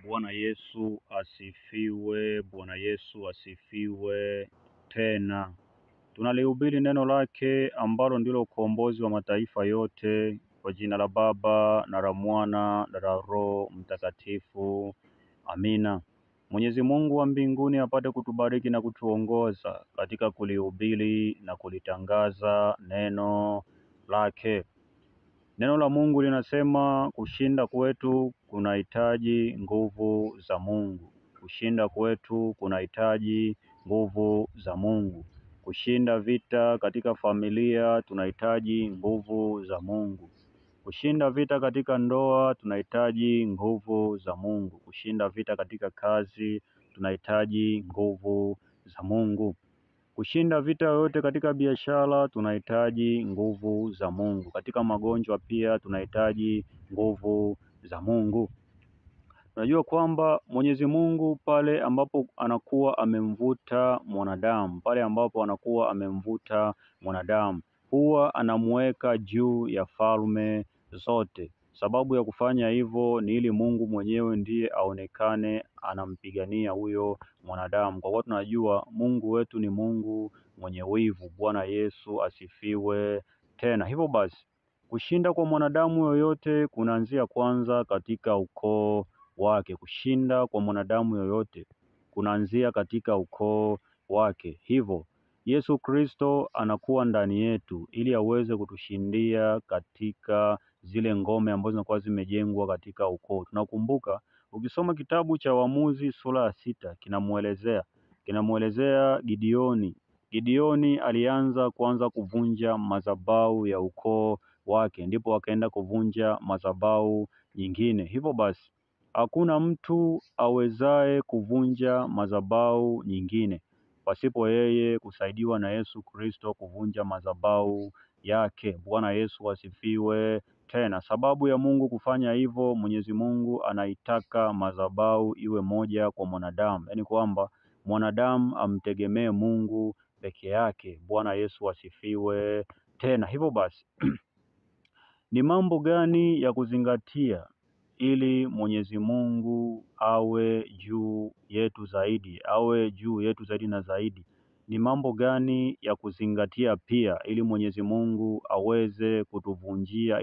Bwana Yesu asifiwe, Bwana Yesu asifiwe tena. Tunalihubiri neno lake ambalo ndilo ukombozi wa mataifa yote, kwa jina la Baba na la Mwana na la Roho Mtakatifu. Amina. Mwenyezi Mungu wa mbinguni apate kutubariki na kutuongoza katika kulihubiri na kulitangaza neno lake. Neno la Mungu linasema kushinda kwetu kunahitaji nguvu za Mungu. Kushinda kwetu kunahitaji nguvu za Mungu. Kushinda vita katika familia tunahitaji nguvu za Mungu. Kushinda vita katika ndoa tunahitaji nguvu za Mungu. Kushinda vita katika kazi tunahitaji nguvu za Mungu. Kushinda vita yote katika biashara tunahitaji nguvu za Mungu. Katika magonjwa pia tunahitaji nguvu za Mungu. Tunajua kwamba Mwenyezi Mungu pale ambapo anakuwa amemvuta mwanadamu, huwa anamuweka juu ya falme zote. Sababu ya kufanya hivyo ni ili Mungu mwenyewe ndiye aonekane anampigania huyo mwanadamu. Kwa kuwa tunajua Mungu wetu ni Mungu mwenye wivu. Bwana Yesu asifiwe tena. Hivyo basi, kushinda kwa mwanadamu yoyote kunaanzia kwanza katika ukoo wake. Kushinda kwa mwanadamu yoyote kunaanzia katika ukoo wake. Hivyo Yesu Kristo anakuwa ndani yetu ili aweze kutushindia katika zile ngome ambazo zinakuwa zimejengwa katika ukoo. Tunakumbuka ukisoma kitabu cha Waamuzi sura ya 6 kinamwelezea Gideoni. Gideoni alianza kuvunja madhabahu ya ukoo wake, ndipo akaenda kuvunja madhabahu nyingine. Hivyo basi hakuna mtu awezaye kuvunja madhabahu nyingine pasipo yeye kusaidiwa na Yesu Kristo kuvunja madhabahu yake. Bwana Yesu asifiwe tena. Sababu ya Mungu kufanya hivyo, Mwenyezi Mungu anaitaka madhabahu iwe moja kwa mwanadamu, yaani kwamba mwanadamu amtegemee Mungu peke yake. Bwana Yesu asifiwe tena. Hivyo basi ni mambo gani ya kuzingatia ili Mwenyezi Mungu awe juu yetu zaidi na zaidi? Ni mambo gani ya kuzingatia pia ili Mwenyezi Mungu aweze kutuvunjia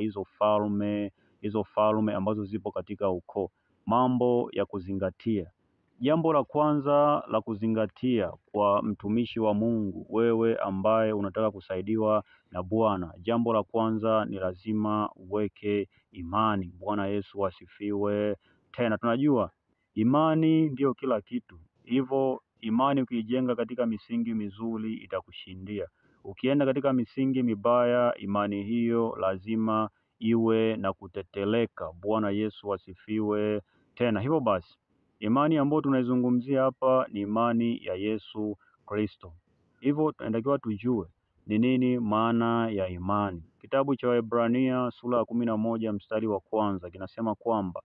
hizo falme ambazo zipo katika ukoo? Mambo ya kuzingatia. Jambo la kwanza la kuzingatia kwa mtumishi wa Mungu, wewe ambaye unataka kusaidiwa na Bwana, jambo la kwanza ni lazima uweke imani. Bwana Yesu asifiwe tena. Tunajua imani ndiyo kila kitu. Hivyo imani ukijenga katika misingi mizuri itakushindia. Ukienda katika misingi mibaya, imani hiyo lazima iwe na kuteteleka. Bwana Yesu asifiwe tena. Hivyo basi imani ambayo tunaizungumzia hapa ni imani ya Yesu Kristo. Hivyo tunatakiwa tujue ni nini maana ya imani. Kitabu cha Waebrania sura ya 11 mstari wa 1 kinasema kwamba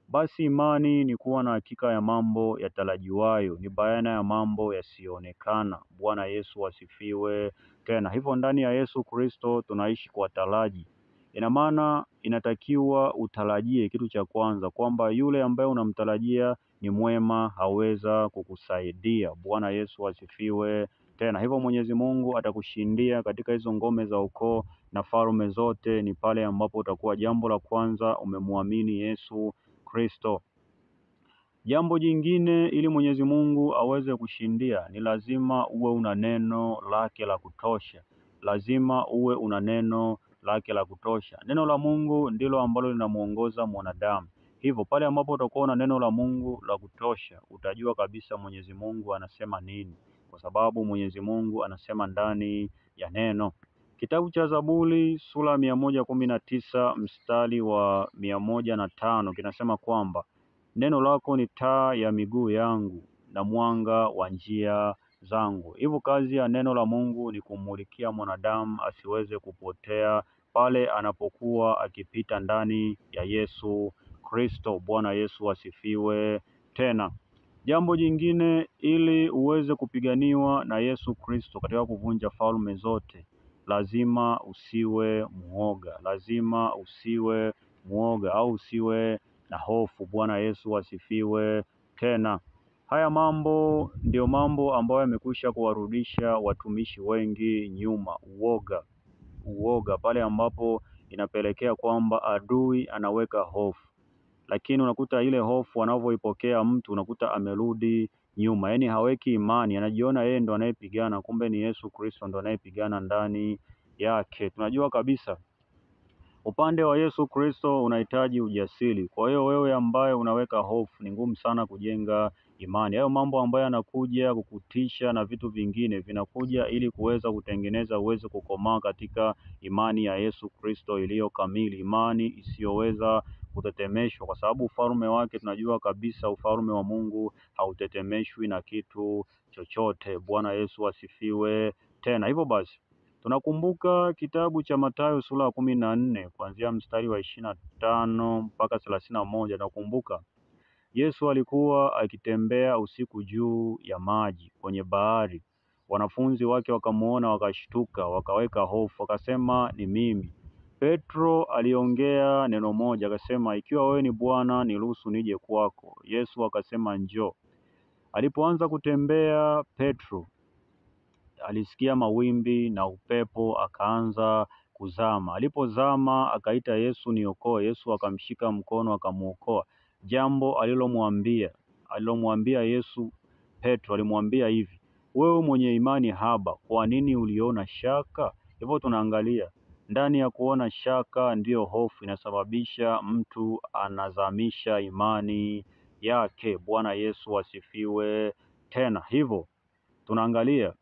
basi imani ni kuwa na hakika ya mambo yatarajiwayo, ni bayana ya mambo yasiyoonekana. Bwana Yesu asifiwe tena. Hivyo ndani ya Yesu Kristo tunaishi kwa taraji. Ina maana inatakiwa utarajie kitu cha kwanza kwamba yule ambaye unamtarajia ni mwema, haweza kukusaidia. Bwana Yesu asifiwe tena. Hivyo Mwenyezi Mungu atakushindia katika hizo ngome za ukoo na falme zote ni pale ambapo utakuwa, jambo la kwanza, umemwamini Yesu Kristo. Jambo jingine, ili Mwenyezi Mungu aweze kushindia ni lazima uwe una neno lake la kutosha. Lazima uwe una neno lake la kutosha. Neno la Mungu ndilo ambalo linamuongoza mwanadamu. Hivyo pale ambapo utakuwa na neno la Mungu la kutosha, utajua kabisa Mwenyezi Mungu anasema nini, kwa sababu Mwenyezi Mungu anasema ndani ya neno. Kitabu cha Zaburi sura 119 mstari wa 105 kinasema kwamba neno lako ni taa ya miguu yangu na mwanga wa njia zangu. Hivyo kazi ya neno la Mungu ni kumulikia mwanadamu asiweze kupotea pale anapokuwa akipita ndani ya Yesu Kristo. Bwana Yesu asifiwe tena. Jambo jingine, ili uweze kupiganiwa na Yesu Kristo katika kuvunja falme zote, lazima usiwe muoga. Lazima usiwe muoga au usiwe na hofu. Bwana Yesu asifiwe tena. Haya mambo ndio mambo ambayo yamekwisha kuwarudisha watumishi wengi nyuma. Uoga pale ambapo inapelekea kwamba adui anaweka hofu, lakini unakuta ile hofu anavyoipokea mtu, unakuta amerudi nyuma, yaani haweki imani, anajiona yeye ndo anayepigana, kumbe ni Yesu Kristo ndo anayepigana ndani yake. Tunajua kabisa upande wa Yesu Kristo unahitaji ujasiri. Kwa hiyo wewe ambaye unaweka hofu, ni ngumu sana kujenga imani. Hayo mambo ambayo yanakuja kukutisha na vitu vingine vinakuja ili kuweza kutengeneza uweze kukomaa katika imani ya Yesu Kristo iliyo kamili, imani isiyoweza kutetemeshwa, kwa sababu ufalme wake tunajua kabisa, ufalme wa Mungu hautetemeshwi na kitu chochote. Bwana Yesu asifiwe tena. Hivyo basi tunakumbuka kitabu cha Mathayo sura ya 14 kuanzia mstari wa 25 mpaka 31. Nakumbuka Yesu alikuwa akitembea usiku juu ya maji kwenye bahari. Wanafunzi wake wakamuona, wakashtuka, wakaweka hofu, wakasema ni mimi. Petro aliongea neno moja, akasema ikiwa wewe ni Bwana, niruhusu nije kwako. Yesu akasema njoo. Alipoanza kutembea, Petro alisikia mawimbi na upepo, akaanza kuzama. Alipozama akaita Yesu, niokoe. Yesu akamshika mkono akamuokoa. Jambo alilomwambia Yesu Petro, alimwambia hivi, wewe mwenye imani haba, kwa nini uliona shaka? Hivyo tunaangalia ndani ya kuona shaka ndiyo hofu inasababisha mtu anazamisha imani yake. Bwana Yesu asifiwe tena. Hivyo tunaangalia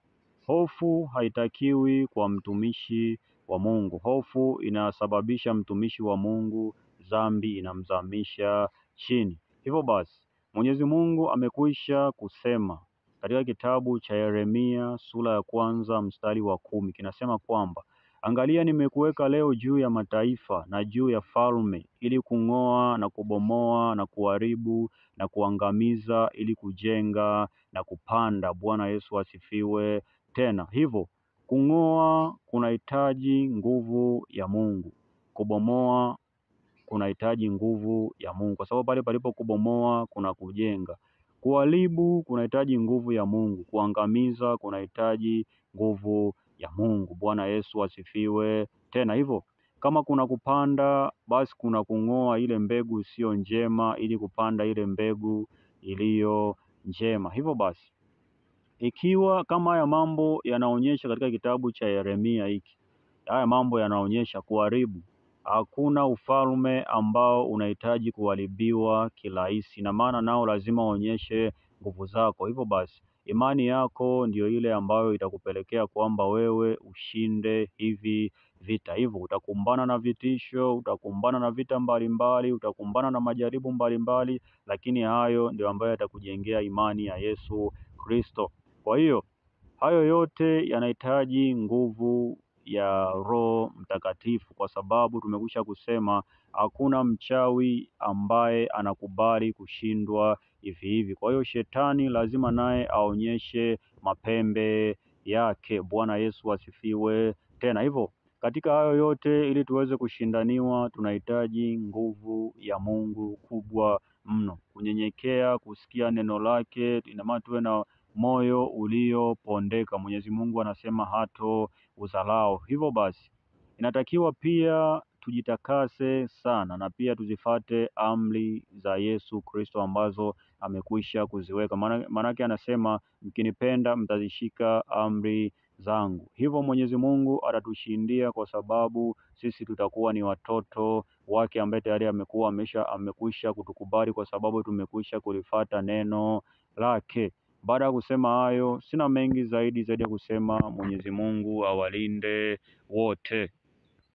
hofu haitakiwi kwa mtumishi wa Mungu. Hofu inasababisha mtumishi wa Mungu dhambi, inamzamisha chini. Hivyo basi Mwenyezi Mungu amekwisha kusema katika kitabu cha Yeremia sura ya 1 mstari wa 10, kinasema kwamba angalia, nimekuweka leo juu ya mataifa na juu ya falme, ili kung'oa na kubomoa na kuharibu na kuangamiza, ili kujenga na kupanda. Bwana Yesu asifiwe tena. Hivyo kung'oa kunahitaji nguvu ya Mungu, kubomoa kunahitaji nguvu ya Mungu, kwa sababu pale palipo kubomoa kuna kujenga. Kuharibu kunahitaji nguvu ya Mungu, kuangamiza kunahitaji nguvu ya Mungu. Bwana Yesu asifiwe tena. Hivyo kama kuna kupanda, basi kuna kung'oa ile mbegu isiyo njema ili kupanda ile mbegu iliyo njema. Hivyo basi ikiwa kama haya mambo yanaonyesha katika kitabu cha Yeremia hiki, haya mambo yanaonyesha kuharibu, hakuna ufalme ambao unahitaji kuharibiwa kirahisi, na maana nao lazima uonyeshe nguvu zako. Hivyo basi imani yako ndiyo ile ambayo itakupelekea kwamba wewe ushinde hivi vita. Hivyo utakumbana na vitisho, utakumbana na vita mbalimbali, utakumbana na majaribu mbalimbali, lakini hayo ndio ambayo yatakujengea imani ya Yesu Kristo. Kwa hiyo hayo yote yanahitaji nguvu ya Roho Mtakatifu, kwa sababu tumekwisha kusema hakuna mchawi ambaye anakubali kushindwa hivi hivi. Kwa hiyo shetani lazima naye aonyeshe mapembe yake. Bwana Yesu asifiwe tena. Hivyo katika hayo yote, ili tuweze kushindaniwa, tunahitaji nguvu ya Mungu kubwa mno, kunyenyekea, kusikia neno lake. Ina maana tuwe na moyo uliopondeka. Mwenyezi Mungu anasema hato udharau. Hivyo basi inatakiwa pia tujitakase sana, na pia tuzifate amri za Yesu Kristo ambazo amekwisha kuziweka. Maanake anasema mkinipenda mtazishika amri zangu. Hivyo Mwenyezi Mungu atatushindia, kwa sababu sisi tutakuwa ni watoto wake ambaye tayari amekwisha kutukubali, kwa sababu tumekwisha kulifata neno lake. Baada ya kusema hayo, sina mengi zaidi ya kusema Mwenyezi Mungu awalinde wote.